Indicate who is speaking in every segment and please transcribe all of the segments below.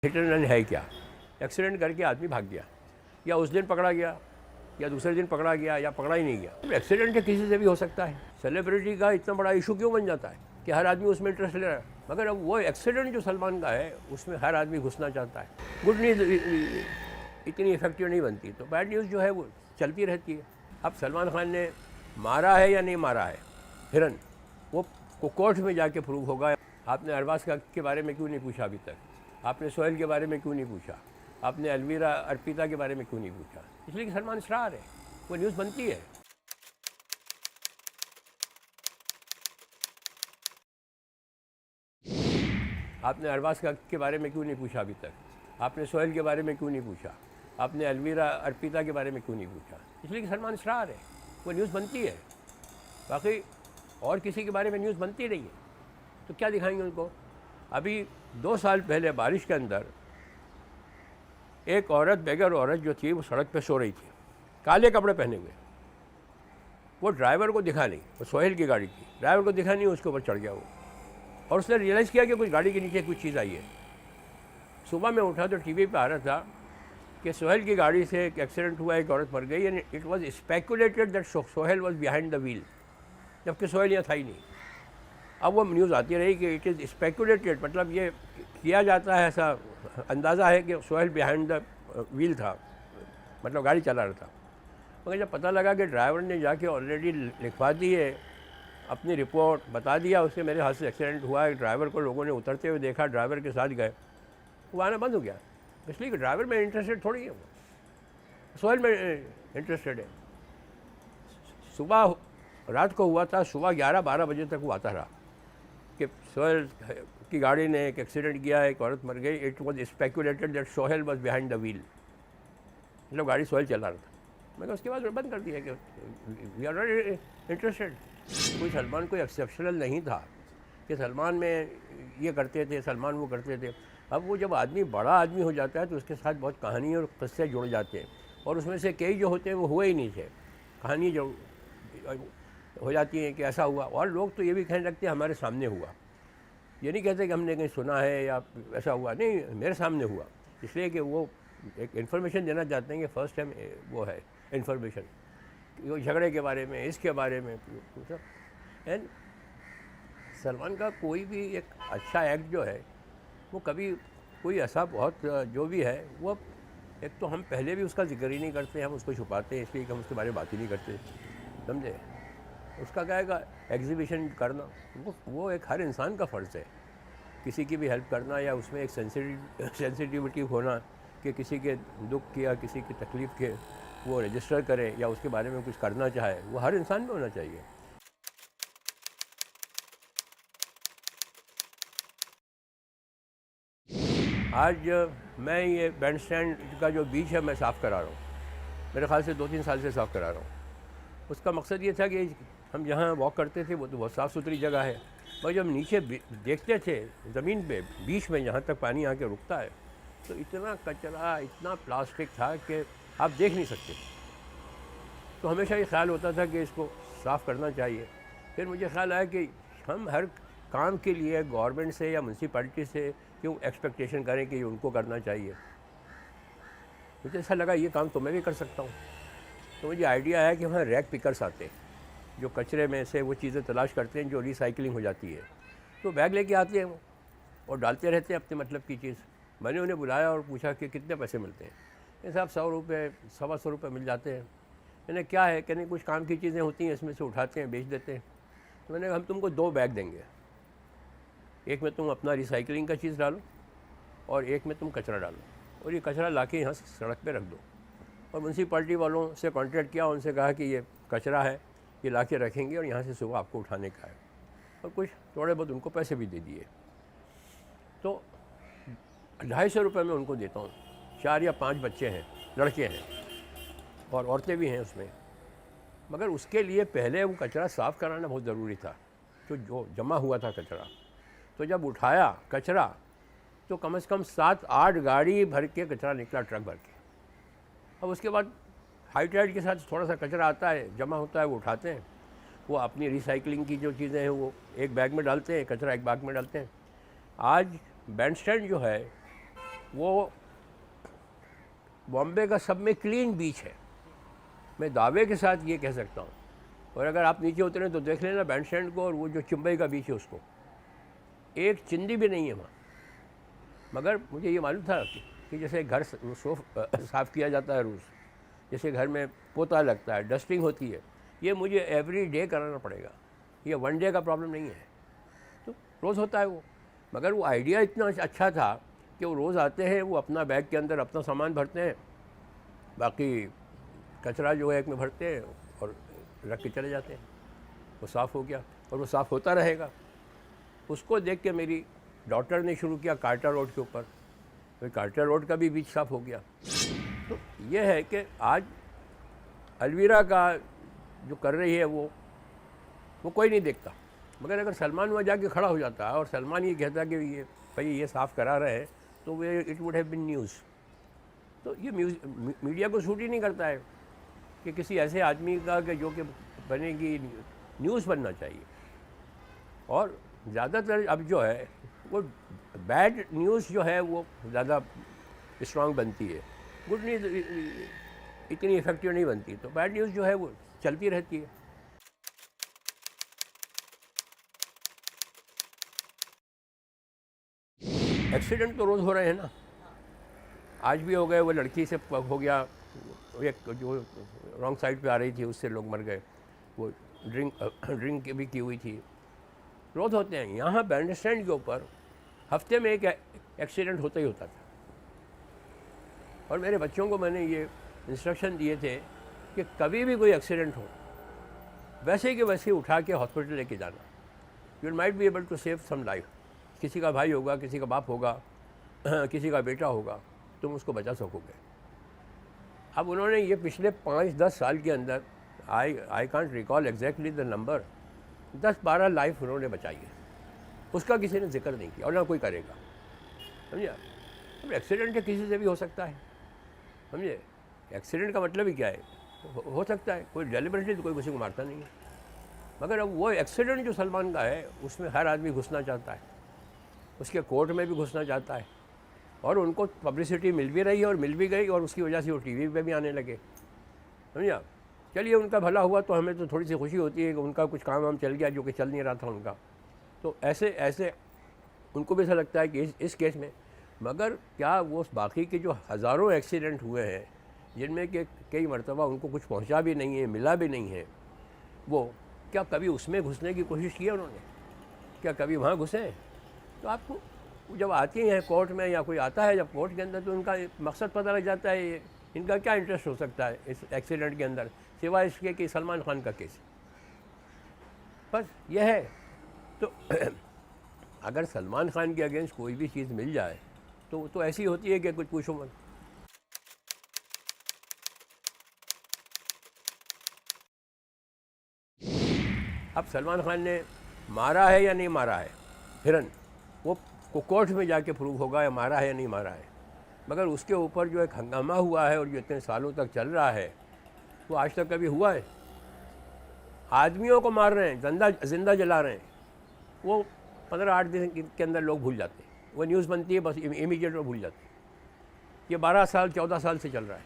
Speaker 1: Hit and run है क्या? Accident करके आदमी भाग गया, या उस दिन पकड़ा गया या दूसरे दिन पकड़ा गया या पकड़ा ही नहीं गया। एक्सीडेंट किसी से भी हो सकता है। सेलिब्रिटी का इतना बड़ा इशू क्यों बन जाता है कि हर आदमी उसमें इंटरेस्ट ले रहा है? मगर अब वो एक्सीडेंट जो सलमान का है उसमें हर आदमी घुसना चाहता है। गुड न्यूज़ इतनी इफेक्टिव नहीं बनती, तो बैड न्यूज़ जो है वो चलती रहती है। अब सलमान खान ने मारा है या नहीं मारा है हिरन, वो कोर्ट में जाके प्रूव होगा। आपने अरबाज के बारे में क्यों नहीं पूछा अभी तक? आपने सोहेल के बारे में क्यों नहीं पूछा? आपने अलवीरा अर्पिता के बारे में क्यों नहीं पूछा? इसलिए कि सलमान स्टार है, वो न्यूज़ बनती है। आपने अरबाज के बारे में क्यों नहीं पूछा अभी तक? आपने सोहेल के बारे में क्यों नहीं पूछा? आपने अलवीरा अर्पिता के बारे में क्यों नहीं पूछा? इसलिए कि सलमान स्टार है, वो न्यूज़ बनती है। बाकी और किसी के बारे में न्यूज़ बनती नहीं है, तो क्या दिखाएंगे उनको? अभी 2 साल पहले बारिश के अंदर एक औरत, बेगर औरत जो थी, वो सड़क पे सो रही थी, काले कपड़े पहने हुए। वो ड्राइवर को दिखा नहीं, वो सोहेल की गाड़ी थी, ड्राइवर को दिखा नहीं, उसके ऊपर चढ़ गया वो, और उसने रियलाइज़ किया कि कुछ गाड़ी के नीचे कुछ चीज़ आई है। सुबह में उठा तो टीवी पे आ रहा था कि सोहेल की गाड़ी से एक एक्सीडेंट हुआ, एक औरत मर गई, and it was speculated that Sohail was behind the wheel, जबकि सोहेल यहाँ था ही नहीं। अब वो न्यूज़ आती रही कि इट इज़ स्पेकुलेटेड, मतलब ये किया जाता है, ऐसा अंदाज़ा है कि सोहेल बिहाइंड द व्हील था, मतलब गाड़ी चला रहा था। मगर जब पता लगा कि ड्राइवर ने जाके ऑलरेडी लिखवा दी है अपनी रिपोर्ट, बता दिया उसके मेरे हाथ से एक्सीडेंट हुआ है, ड्राइवर को लोगों ने उतरते हुए देखा, ड्राइवर के साथ गए, वो आना बंद हो गया। इसलिए कि ड्राइवर में इंटरेस्टेड थोड़ी है, वो सोहेल में इंटरेस्टेड है। सुबह रात को हुआ था, सुबह 11-12 बजे तक वो आता रहा कि सोहेल की गाड़ी ने एक एक्सीडेंट किया, एक औरत मर गई। It was speculated that Sohail was behind the wheel, मतलब गाड़ी सोहेल चला रहा था। मगर उसके बाद बंद कर दिया कि वी आर नॉट इंटरेस्टेड। कोई सलमान कोई एक्सेप्शनल नहीं था कि सलमान में ये करते थे, सलमान वो करते थे। अब वो जब आदमी बड़ा आदमी हो जाता है तो उसके साथ बहुत कहानी और किस्से जुड़ जाते हैं, और उसमें से कई जो होते हैं वो हुए ही नहीं थे। कहानी जो हो जाती है कि ऐसा हुआ, और लोग तो ये भी कहने लगते हैं हमारे सामने हुआ। ये नहीं कहते कि हमने कहीं सुना है या ऐसा हुआ, नहीं, मेरे सामने हुआ। इसलिए कि वो एक इन्फॉर्मेशन देना चाहते हैं कि फर्स्ट टाइम वो है इन्फॉर्मेशन, वो झगड़े के बारे में, इसके बारे में। एंड सलमान का कोई भी एक अच्छा एक्ट जो है वो कभी कोई ऐसा बहुत जो भी है वो, एक तो हम पहले भी उसका जिक्र ही नहीं करते, हम उसको छुपाते हैं, इसलिए कि हम उसके बारे में बात ही नहीं करते, समझे? उसका क्या है एग्जीबिशन करना, वो एक हर इंसान का फ़र्ज़ है, किसी की भी हेल्प करना, या उसमें एक सेंसिटिविटी होना कि किसी के दुख की या किसी की तकलीफ़ के वो रजिस्टर करे या उसके बारे में कुछ करना चाहे, वो हर इंसान में होना चाहिए। आज मैं ये बैंड स्टैंड का जो बीच है मैं साफ़ करा रहा हूँ, मेरे ख्याल से 2-3 साल से साफ़ करा रहा हूँ। उसका मकसद ये था कि हम जहाँ वॉक करते थे वो तो बहुत साफ़ सुथरी जगह है, मगर जब नीचे देखते थे ज़मीन पे बीच में जहाँ तक पानी आके रुकता है, तो इतना कचरा, इतना प्लास्टिक था कि आप देख नहीं सकते। तो हमेशा ये ख्याल होता था कि इसको साफ़ करना चाहिए। फिर मुझे ख्याल आया कि हम हर काम के लिए गवर्नमेंट से या म्यूनसिपैलिटी से क्यों एक्सपेक्टेशन करें कि उनको करना चाहिए। मुझे ऐसा लगा ये काम तो मैं भी कर सकता हूँ। तो मुझे आइडिया आया कि वहाँ रैक पिकर्स आते हैं जो कचरे में से वो चीज़ें तलाश करते हैं जो रिसाइकलिंग हो जाती है, तो बैग लेके आते हैं वो और डालते रहते हैं अपने मतलब की चीज़। मैंने उन्हें बुलाया और पूछा कि कितने पैसे मिलते हैं? ये साहब 100 रुपये, 125 रुपये मिल जाते हैं। मैंने क्या है, कहने कुछ काम की चीज़ें होती हैं, इसमें से उठाते हैं बेच देते हैं। तो मैंने कहा हम तुमको 2 बैग देंगे, एक में तुम अपना रिसाइकलिंग का चीज़ डालो और एक में तुम कचरा डालो, और ये कचरा ला के यहाँ सड़क पे रख दो। और म्यूनसिपैलिटी वालों से कांटेक्ट किया, उनसे कहा कि ये कचरा है, ये ला के रखेंगे और यहाँ से सुबह आपको उठाने का है, और कुछ थोड़े बहुत उनको पैसे भी दे दिए। तो 250 रुपये में उनको देता हूँ। 4 या 5 बच्चे हैं, लड़के हैं और औरतें भी हैं उसमें। मगर उसके लिए पहले वो कचरा साफ़ कराना बहुत ज़रूरी था, जो जमा हुआ था कचरा। तो जब उठाया कचरा तो कम से कम 7-8 गाड़ी भर के कचरा निकला, ट्रक भर के। अब उसके बाद हाई टाइड के साथ थोड़ा सा कचरा आता है, जमा होता है, वो उठाते हैं, वो अपनी रिसाइकलिंग की जो चीज़ें हैं वो एक बैग में डालते हैं, कचरा एक बैग में डालते हैं। आज बैंड स्टैंड जो है वो बॉम्बे का सब में क्लीन बीच है, मैं दावे के साथ ये कह सकता हूँ। और अगर आप नीचे उतरे तो देख लेना बैंड स्टैंड को, और वो जो चुंबई का बीच है उसको, एक चिंदी भी नहीं है वहाँ। मगर मुझे ये मालूम था कि जैसे घर साफ़ किया जाता है रोज़, जैसे घर में पोता लगता है, डस्टिंग होती है, ये मुझे एवरी डे कराना पड़ेगा, ये वन डे का प्रॉब्लम नहीं है, तो रोज़ होता है वो। मगर वो आइडिया इतना अच्छा था कि वो रोज़ आते हैं, वो अपना बैग के अंदर अपना सामान भरते हैं, बाकी कचरा जो है एक में भरते हैं और रख के चले जाते हैं। वो साफ़ हो गया और वो साफ़ होता रहेगा। उसको देख के मेरी डॉटर ने शुरू किया कार्टर रोड के ऊपर, तो कार्टर रोड का भी बीच साफ़ हो गया। तो ये है कि आज अलवीरा का जो कर रही है वो कोई नहीं देखता, मगर अगर सलमान वहाँ जाके खड़ा हो जाता है और सलमान ये कहता कि ये भाई ये साफ़ करा रहे हैं, तो वे it would have been news. तो ये मीडिया को सूट ही नहीं करता है कि किसी ऐसे आदमी का कि जो कि बनेगी, न्यूज़ बनना चाहिए। और ज़्यादातर अब जो है वो बैड न्यूज़ जो है वो ज़्यादा स्ट्रॉन्ग बनती है, गुड न्यूज़ इतनी इफेक्टिव नहीं बनती, तो बैड न्यूज़ जो है वो चलती रहती है। एक्सीडेंट तो रोज़ हो रहे हैं ना, आज भी हो गए, वो लड़की से हो गया, एक जो रॉन्ग साइड पे आ रही थी उससे लोग मर गए, वो ड्रिंक भी की हुई थी, रोज़ होते हैं। यहाँ बैंड स्टैंड के ऊपर हफ्ते में एक एक्सीडेंट होता ही होता था। और मेरे बच्चों को मैंने ये इंस्ट्रक्शन दिए थे कि कभी भी कोई एक्सीडेंट हो, वैसे कि वैसे उठा के हॉस्पिटल लेके जाना, you might be able to save some life. किसी का भाई होगा, किसी का बाप होगा, किसी का बेटा होगा, तुम उसको बचा सकोगे। अब उन्होंने ये पिछले 5-10 साल के अंदर, I can't recall exactly the number, 10-12 life उन्होंने बचाई है। उसका किसी ने जिक्र नहीं किया और ना कोई करेगा, समझे। अब एक्सीडेंट है, किसी से भी हो सकता है, समझे। एक्सीडेंट का मतलब ही क्या है, हो सकता है, कोई डेलिबरेटली तो कोई किसी को मारता नहीं है। मगर अब वो एक्सीडेंट जो सलमान का है उसमें हर आदमी घुसना चाहता है, उसके कोर्ट में भी घुसना चाहता है, और उनको पब्लिसिटी मिल भी रही है और मिल भी गई, और उसकी वजह से वो टीवी पे भी आने लगे, समझे आप। चलिए उनका भला हुआ, तो हमें तो थोड़ी सी खुशी होती है कि उनका कुछ काम वाम चल गया जो कि चल नहीं रहा था उनका। तो ऐसे उनको भी ऐसा लगता है कि इस केस में। मगर क्या वो बाकी के जो हज़ारों एक्सीडेंट हुए हैं जिनमें कि कई मरतबा उनको कुछ पहुंचा भी नहीं है, मिला भी नहीं है, वो क्या कभी उसमें घुसने की कोशिश की है उन्होंने? क्या कभी वहाँ घुसे? तो आपको जब आती हैं कोर्ट में या कोई आता है जब कोर्ट के अंदर, तो उनका मकसद पता लग जाता है, इनका क्या इंटरेस्ट हो सकता है इस एक्सीडेंट के अंदर, सिवाय इसके कि सलमान खान का केस। बस यह है। तो अगर सलमान खान के अगेंस्ट कोई भी चीज़ मिल जाए तो ऐसी होती है कि कुछ पूछो मत। अब सलमान खान ने मारा है या नहीं मारा है हिरन, वो कोर्ट में जाके प्रूव होगा या मारा है या नहीं मारा है। मगर उसके ऊपर जो एक हंगामा हुआ है और जो इतने सालों तक चल रहा है, वो आज तक कभी हुआ है? आदमियों को मार रहे हैं, जिंदा जला रहे हैं, वो 15-8 दिन के अंदर लोग भूल जाते हैं, वो न्यूज़ बनती है, बस इमीडिएट वो भूल जाते हैं। ये 12 साल 14 साल से चल रहा है।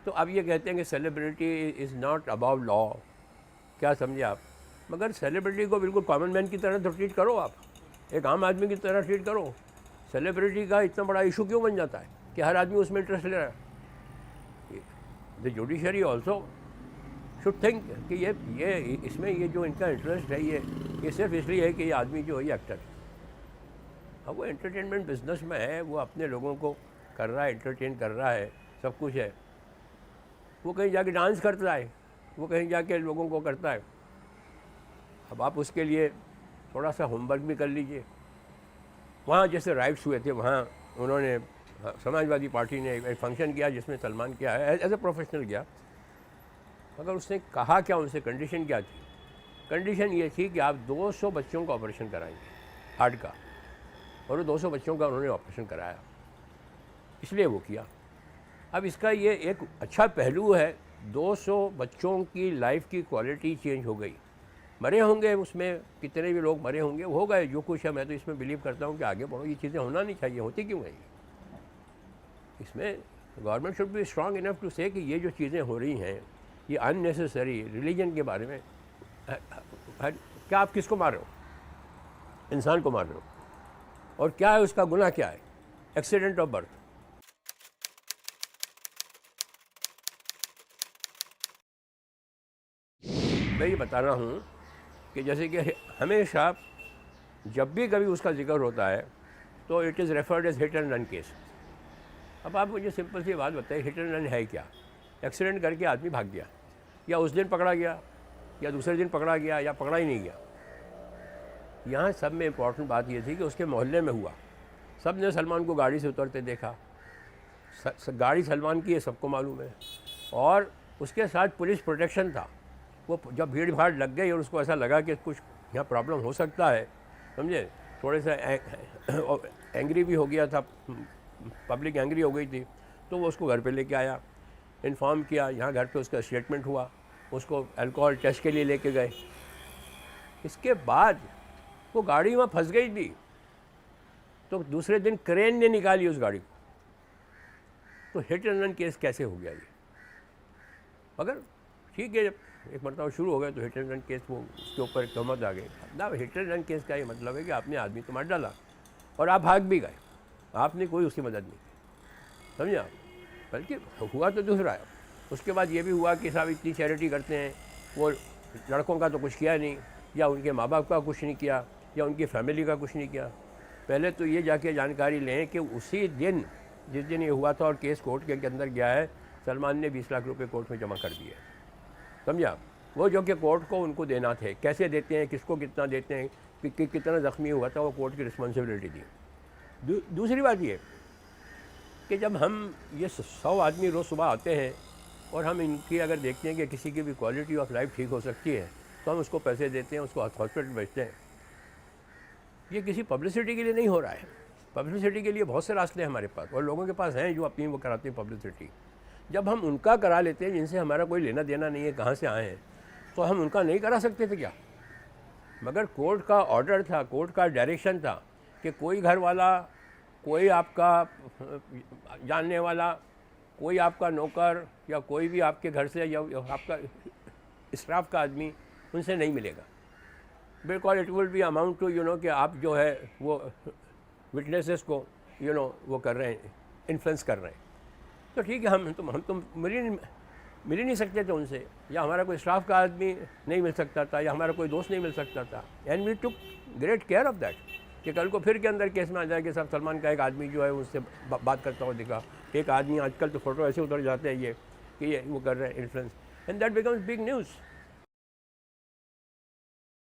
Speaker 1: तो अब ये कहते हैं कि celebrity is not above law, क्या समझे आप। मगर सेलिब्रिटी को बिल्कुल कॉमन मैन की तरह तो ट्रीट करो, आप एक आम आदमी की तरह ट्रीट करो। सेलिब्रिटी का इतना बड़ा इशू क्यों बन जाता है कि हर आदमी उसमें इंटरेस्ट ले रहा है? The judiciary also should think कि ये इसमें ये जो इनका इंटरेस्ट है ये सिर्फ इसलिए है कि ये आदमी जो है ये एक्टर है। अब वो एंटरटेनमेंट बिजनेस में है, वो अपने लोगों को कर रहा है, एंटरटेन कर रहा है, सब कुछ है। वो कहीं जाके डांस करता है, वो कहीं जाके लोगों को करता है। अब आप उसके लिए थोड़ा सा होमवर्क भी कर लीजिए। वहाँ जैसे राइट्स हुए थे, वहाँ उन्होंने समाजवादी पार्टी ने एक फंक्शन किया जिसमें सलमान किया है, एज ए प्रोफेशनल गया। मगर उसने कहा क्या, उनसे कंडीशन क्या थी? कंडीशन ये थी कि आप 200 बच्चों का ऑपरेशन कराएंगे हार्ट का, और वो 200 बच्चों का उन्होंने ऑपरेशन कराया, इसलिए वो किया। अब इसका ये एक अच्छा पहलू है, 200 बच्चों की लाइफ की क्वालिटी चेंज हो गई। मरे होंगे, उसमें कितने भी लोग मरे होंगे, हो गए जो कुछ है। मैं तो इसमें बिलीव करता हूँ कि आगे बढ़ो, ये चीज़ें होना नहीं चाहिए, होती क्यों है ये? इसमें government should be strong enough to say कि ये जो चीज़ें हो रही हैं ये अननेसेसरी, रिलीजन के बारे में क्या आप किसको मार रहे हो? इंसान को मार रहे हो। और क्या है उसका गुनाह, क्या है? Accident of birth. मैं ये बता रहा हूँ कि जैसे कि हमेशा जब भी कभी उसका जिक्र होता है तो it is referred as hit and run case. अब आप मुझे सिंपल सी बात बताइए, हिट एंड रन है क्या? एक्सीडेंट करके आदमी भाग गया, या उस दिन पकड़ा गया, या दूसरे दिन पकड़ा गया, या पकड़ा ही नहीं गया। यहाँ सब में इम्पॉर्टेंट बात ये थी कि उसके मोहल्ले में हुआ, सब ने सलमान को गाड़ी से उतरते देखा, गाड़ी सलमान की है, सबको मालूम है, और उसके साथ पुलिस प्रोटेक्शन था। वो जब भीड़ भाड़ लग गई और उसको ऐसा लगा कि कुछ यहाँ प्रॉब्लम हो सकता है, समझे, थोड़े सा एंग्री भी हो गया था, पब्लिक एंग्री हो गई थी, तो वो उसको घर पे लेके आया, इन्फॉर्म किया, यहाँ घर पे उसका स्टेटमेंट हुआ, उसको अल्कोहल टेस्ट के लिए लेके गए। इसके बाद वो गाड़ी वहाँ फंस गई थी, तो दूसरे दिन क्रेन ने निकाली उस गाड़ी को। तो हिट एंड रन केस कैसे हो गया ये? मगर ठीक है, जब एक मरतबा शुरू हो गया तो हिट एंड रन केस, वो उसके ऊपर एक तहमत आ गई ना। हिट एंड रन केस का ये मतलब है कि आपने आदमी तो मार डाला और आप भाग भी गए, आपने कोई उसकी मदद नहीं की, समझे आप? बल्कि हुआ तो दूसरा है। उसके बाद ये भी हुआ कि साहब इतनी चैरिटी करते हैं, वो लड़कों का तो कुछ किया नहीं, या उनके माँ बाप का कुछ नहीं किया, या उनकी फैमिली का कुछ नहीं किया। पहले तो ये जाके जानकारी लें कि उसी दिन जिस दिन ये हुआ था और केस कोर्ट के अंदर गया है, सलमान ने 20 लाख रुपए कोर्ट में जमा कर दिए, समझा? वो जो कि कोर्ट को उनको देना थे, कैसे देते हैं, किसको कितना देते हैं, कितना ज़ख्मी हुआ था, वो कोर्ट की रिस्पॉन्सिबिलिटी थी। दूसरी बात ये कि जब हम ये 100 आदमी रोज़ सुबह आते हैं और हम इनकी अगर देखते हैं कि किसी की भी क्वालिटी ऑफ लाइफ ठीक हो सकती है तो हम उसको पैसे देते हैं, उसको हॉस्पिटल भेजते हैं। ये किसी पब्लिसिटी के लिए नहीं हो रहा है। पब्लिसिटी के लिए बहुत से रास्ते हैं हमारे पास, और लोगों के पास हैं जो अपनी वो कराते हैं पब्लिसिटी। जब हम उनका करा लेते हैं जिनसे हमारा कोई लेना देना नहीं है, कहाँ से आए हैं, तो हम उनका नहीं करा सकते थे क्या? मगर कोर्ट का ऑर्डर था, कोर्ट का डायरेक्शन था कि कोई घर वाला, कोई आपका जानने वाला, कोई आपका नौकर, या कोई भी आपके घर से या आपका स्टाफ का आदमी उनसे नहीं मिलेगा। बिल्कुल it will be amount to कि आप जो है वो विटनेसेस को वो कर रहे हैं, इन्फ्लुएंस कर रहे हैं। तो ठीक है, हम तो मिल ही नहीं सकते थे उनसे, या हमारा कोई स्टाफ का आदमी नहीं मिल सकता था, या हमारा कोई दोस्त नहीं मिल सकता था। And we took great care of that कि कल को फिर के अंदर केस में आ जाए कि साहब सलमान का एक आदमी जो है उससे बात करता हुआ दिखा। एक आदमी, आजकल तो फ़ोटो ऐसे उतर जाते हैं ये कि ये वो कर रहे हैं influence, and that becomes big news.